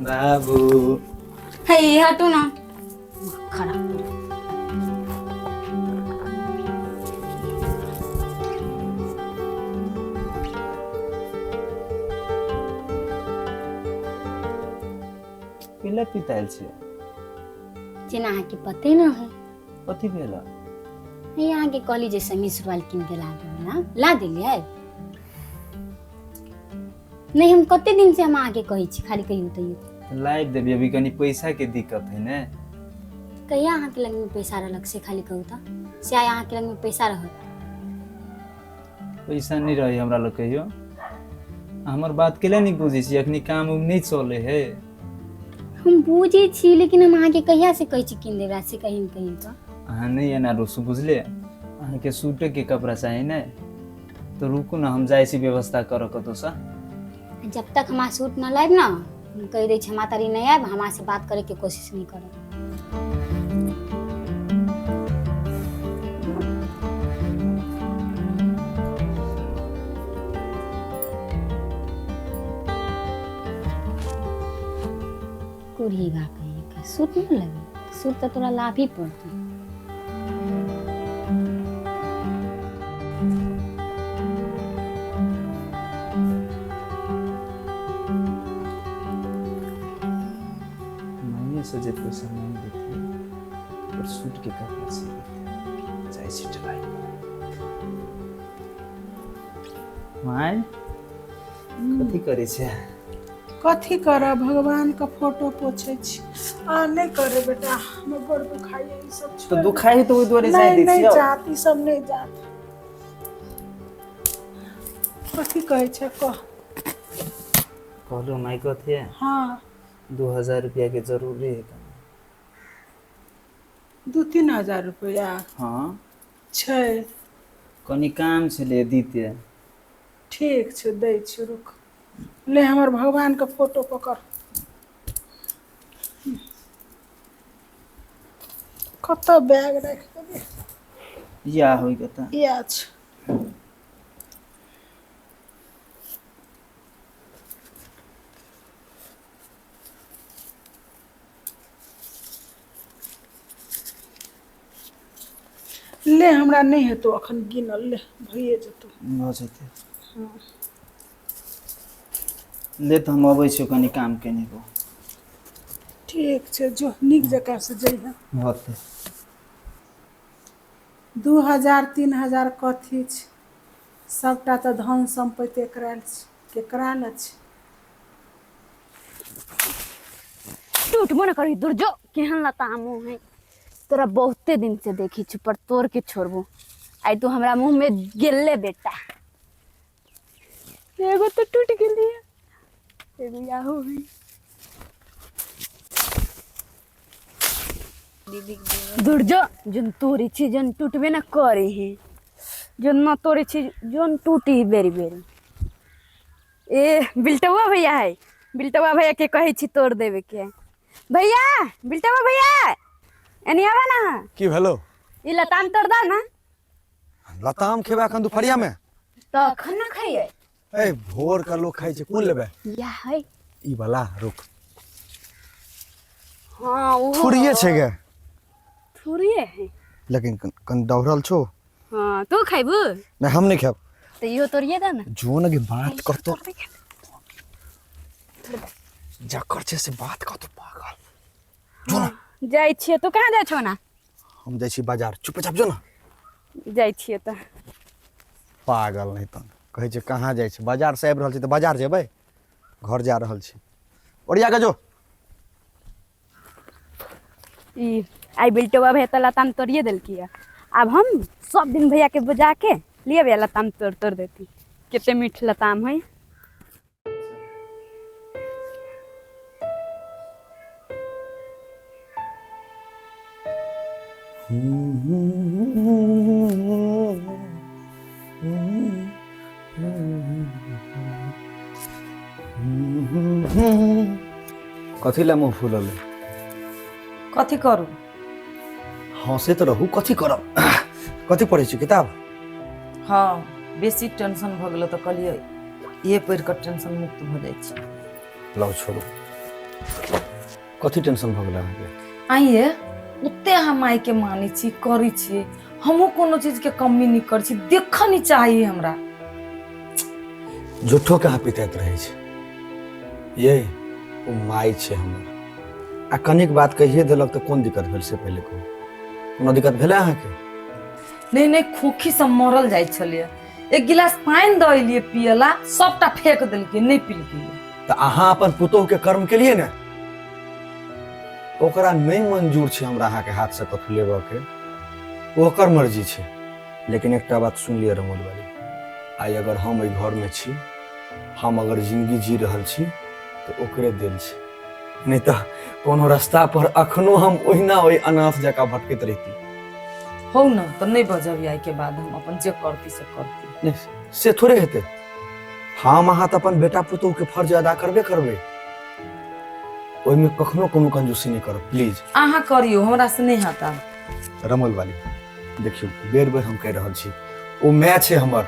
बाबू हे हटो ना खराब पिला पिताल छे जेना अहाँ के पते न है कथी भेला यहाँ के कॉलेज से मिसवाल किन के ला देना ला दिलिए नहीं हम कते दिन से हम आगे कही छी खाली कहियो तो लाइव देबी अभी कनी पैसा के दिक्कत है ने कहिया अहाँ के लग में पैसा रहलक से खाली कहू त से आय अहाँ के लग में पैसा रहत पैसा नहीं रही हमरा लग कहियो हमर बात केले नहीं बुझी छी अखनी काम उम नहीं चले है हम बुझे छी लेकिन हम अहाँ के कहिया से कहि छी किन देबा से कहीं कहीं तो अहाँ नहीं एना रुसु बुझले अहाँ के सूट के कपड़ा चाहिए ने तो रुकू ना हम जाय छी व्यवस्था कर कतो सा जब तक हमारा सूट न लाइब ना हम कह दे छी हमारा तारी नहीं आइब हमारे से बात करे के कोशिश नहीं करब कुरिएगा कहीं सूट न लगे सूट तो तोरा लाभ ही पड़ता सजे पैसा नहीं देती और सूट के कपड़ा से जाय छी टलाई माय कथी करे छे कथी कर भगवान का फोटो पोछे छी आ नहीं करे बेटा हम गोड़ दुखाई ई सब तो दुखाई तो ओइ दुआरे जाय दै छी नहीं जाती सब नहीं जात कथी कहे छे कह कहलो माय कथी हां 2000 रुपया के जरूरी है 2-3 रुपया हाँ छै कनी काम छले दीते ठीक छै दै छी रुक ले हमर भगवान का फोटो पकड़ कत बैग रख दे या होई कता या छै ले हमरा नहीं है तो अखन गिनल ले भइए जतो भ जते ले त हम अबै छी कनी काम केने को ठीक छै जो निक जका से जइहा होते 2000-3000 कथी छै सबटा त धन संपत्ति केकरा ल छै टूट मन करी दूर जो केहन लता मुंह है तोरा बहुते दिन से देखी छु पर तोड़ के छोड़बो आई तू हमरा मुंह में गेले बेटा एगो तो टूट गेली एगो या हो गई दूर जो जन तोरी छी जन टूटबे ना करे है जन ना तोरी छी जन टूटी बेरी बेरी ए बिल्टवा भैया है बिल्टवा भैया के कहे छी तोड़ देवे के भैया बिल्टवा भैया एनी आवा ना की भेलो ई लताम तोड़ दा ना लताम खेबा अखन दुपहरिया में तो अखन ना खाइए ए भोर का लोग खाइ छै कोन लेबे या है ई वाला रुक हाँ वो थोड़िए छे गे थोड़िए है। लेकिन कन दौड़ल छो। हाँ तू खाइबू नहीं हम नहीं खाब। तो इहो तोड़िए दा ना। जो ना के बात करतो जा कर छे से बात करतो पागल। जो ना जाइ छिए तो कहाँ जाइ छौ ना। हम जाइ छी बाजार चुपचाप जो ना। जाइ छिए तो पागल नहीं तन कहै छे कहाँ जाइ छे बाजार से आबि रहल छी त बाजार जेबै घर जा रहल छी ओरिया के जो। ई आई बिल्टवा भैया तो लताम तोड़िए दिलकी अब हम सब दिन भैया के बजा के लिए भैया लताम तोड़ देती। कितने मीठ लताम है। कथी ला मुंह फूलल कथी करू हंसे तो रहू कथी करब कथी पढ़ै छी किताब। हाँ बेसी टेंशन भ गेल तो कहलिए ये पढ़ कर टेंशन मुक्त भ जाय छी। लो छोड़ू कथी टेंशन भ गेल अहाँके। आइए उते हम माई के मानी छी करी छी हमहू कोनो चीज के कमी नहीं कर छी देख नहीं चाहिए हमरा। झूठो के पितैत रहै छै ये ओ माई छै हमर आ कनिक बात कहिए देलक तो कोन दिक्कत भेल से पहले कहू कोनो दिक्कत भेलै अहाँके। नहीं नहीं खोखी से मरल जाय छलिए एक गिलास पानी दइलिए पियला सबटा फेंक देलके नहीं पीलके। तो अहाँ अपन पुतोह के कर्म के लिए ने ओकरा नहीं मंजूर छै हमरा अहाँ के हाथ से कथु लेबऽ के ओकर मर्जी छै। लेकिन एकटा बात सुन लिअ रमोल वाली आई अगर हम एहि घर में छी हम अगर जिंदगी जी रहल छी तो ओकरे दिल छै नहीं तो कोनो रास्ता पर अखनो हम ओहिना ओहि अनाथ जका भटकैत रहिती। हो न तो नहीं बजब आई के बाद हम अपन जे करती से करती। नहीं से थोड़े हेतै हम अहाँ तो अपन बेटा पुतोह के फर्ज अदा करबे करबै ओहिमे कखनो कोनो कंजूसी नहीं करब प्लीज। अहाँ करियो हमरा से नहीं हता। रमोल वाली देखियो बेर बेर हम कह रहल छी ओ मैच छै हमर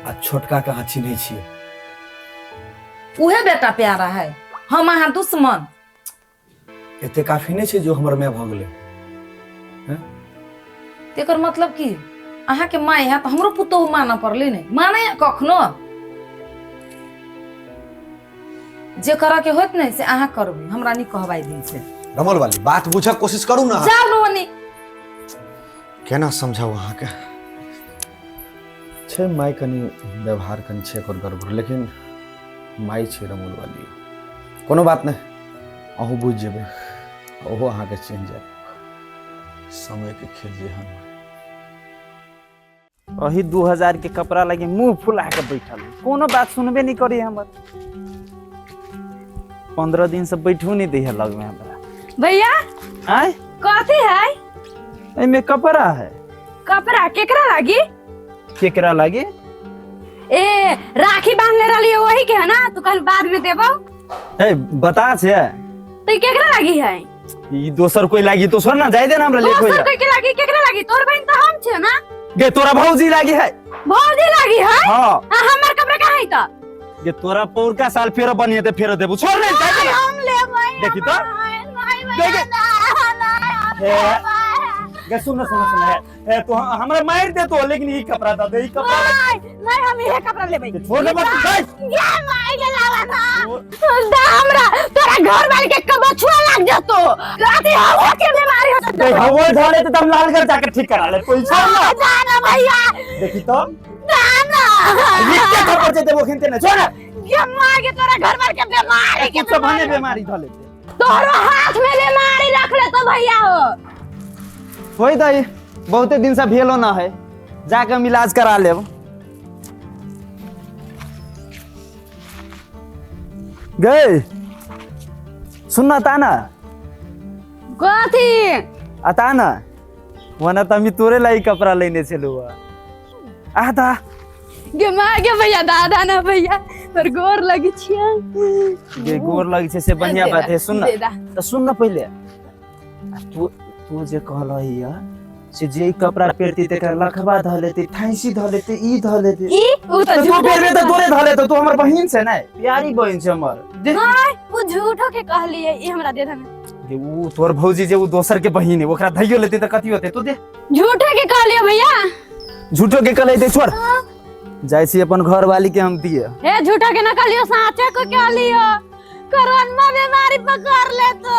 आ छोटका के अहाँ चिन्है छियै। उहे बेटा प्यारा है हम अहाँ दुश्मन। एते काफी नहीं छै जो हमर माय भ गेलै हैं। तेकर मतलब की अहाँ के माय है तो हमरो पुतोह माना पड़ले नहीं माने कखनो जे करा के होत नहीं से अहाँ करबे हमरा नहीं कहबाई दिन से। रमोल वाली बात बुझक कोशिश करू ना। जाओ रोनी केना समझाऊ अहाँ के छै माय कनी व्यवहार कनी छै ओकर गड़बड़ लेकिन माय छै रमोल वाली कोनो बात नहीं अहूँ बुझ जेबै ओहो अहाँ के चिन्ह जाए समय के खेल जे हम वही 2000 के कपड़ा लगे मुंह फुला के बैठल कोनो बात सुनबे नहीं करी हमर 15 दिन से बैठू नहीं दै लग में हमरा। भैया आय कथी है एमे कपड़ा है कपड़ा केकरा लागी। केकरा लागे ए राखी बांधले रहलिए वही के है ना तू कल बाद में देबो। ए बता छे तो ई केकरा लागी है ई दोसर कोई लागी तो छोड़ ना जाय दे ना हमरा ले कोई दोसर कोई के लागी केकरा लागी तोर बहन तो हम छे ना। गे तोरा भौजी लागी है। भौजी लागी है हां हमर कपड़ा कहाँ है त गे तोरा पौरका साल फेरो बनिए ते फेरो देबू छोड़ नहीं जाय दे हम लेबै देखी तो गे सुन है तो हमरा मार दे तो लेकिन ई कपड़ा दे ई कपड़ा नहीं हम ये कपड़ा लेबै छोड़ दे बस ये मार के लावा ना हमरा तोरा घर वाले के कबछुआ लाग जतो राती हवा के बीमारी हो तो हवा झाड़े तो तुम लाल कर जाकर ठीक करा ले कोई छोड़ ना जाना भैया देखी तो जाना ये क्या खबर देते वो खिनते ना छोड़ ये मार के तोरा घर वाले के बीमारी के कुछ भने बीमारी ध लेते तोरो हाथ में बीमारी रख ले तो भैया हो होई दई बहुते दिन से भेलो ना है जाके हम इलाज करा लेब। गए सुनना ताना कथी आता ना वना तमी तोरे लाई कपड़ा लेने चलो आता गे मार के भैया दादा ना भैया तोर गोर लगी छिया गे गोर लगी छे से बढ़िया बात है सुन दे दा। तो सुन ना पहले तू तू जे कहलो हिया से जे कपड़ा पेरती ते कर लखबा ध लेते थाईसी ध लेते ई ध लेते ई उ तो तू पेरबे तो तोरे ध लेते तू हमर बहिन से ना प्यारी बहिन से हमर नहीं वो झूठो के कहलिए ई हमरा दे दे जे ऊ तोर भौजी जे ऊ दोसर के बहिन है ओकरा धइयो लेते त कथी होते तो दे झूठे के कहलियो भैया। झूठो के कले दे छोड़ जाय छी अपन घर वाली के हम दिए हे झूठा के ना कहलियो साचे को कहलियो। कोरोना बीमारी पकड़ ले तो